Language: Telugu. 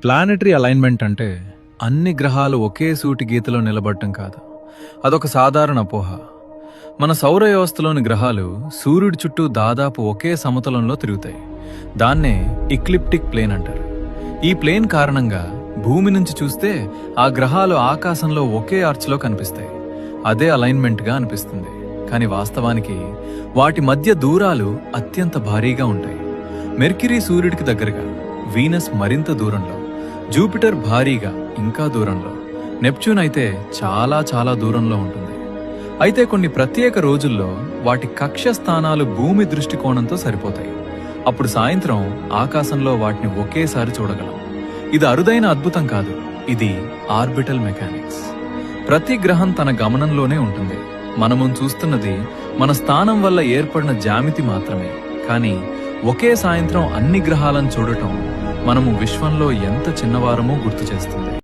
ప్లానెటరీ అలైన్మెంట్ అంటే అన్ని గ్రహాలు ఒకే సూటి గీతలో నిలబడటం కాదు. అదొక సాధారణ అపోహ. మన సౌర వ్యవస్థలోని గ్రహాలు సూర్యుడి చుట్టూ దాదాపు ఒకే సమతలంలో తిరుగుతాయి. దాన్నే ఇక్లిప్టిక్ ప్లేన్ అంటారు. ఈ ప్లేన్ కారణంగా భూమి నుంచి చూస్తే ఆ గ్రహాలు ఆకాశంలో ఒకే ఆర్చ్లో కనిపిస్తాయి. అదే అలైన్మెంట్గా అనిపిస్తుంది. కానీ వాస్తవానికి వాటి మధ్య దూరాలు అత్యంత భారీగా ఉంటాయి. మెర్క్యూరీ సూర్యుడికి దగ్గరగా, వీనస్ మరింత దూరంలో, జూపిటర్ భారీగా ఇంకా దూరంలో, నెప్ట్యూన్ అయితే చాలా చాలా దూరంలో ఉంటుంది. అయితే కొన్ని ప్రత్యేక రోజుల్లో వాటి కక్ష స్థానాలు భూమి దృష్టికోణంతో సరిపోతాయి. అప్పుడు సాయంత్రం ఆకాశంలో వాటిని ఒకేసారి చూడగలం. ఇది అరుదైన అద్భుతం కాదు, ఇది ఆర్బిటల్ మెకానిక్స్. ప్రతి గ్రహం తన గమనంలోనే ఉంటుంది. మనము చూస్తున్నది మన స్థానం వల్ల ఏర్పడిన జ్యామితి మాత్రమే. కానీ ఒకే సాయంత్రం అన్ని గ్రహాలను చూడటం మనము విశ్వంలో ఎంత చిన్నవారమో గుర్తు చేస్తుంది.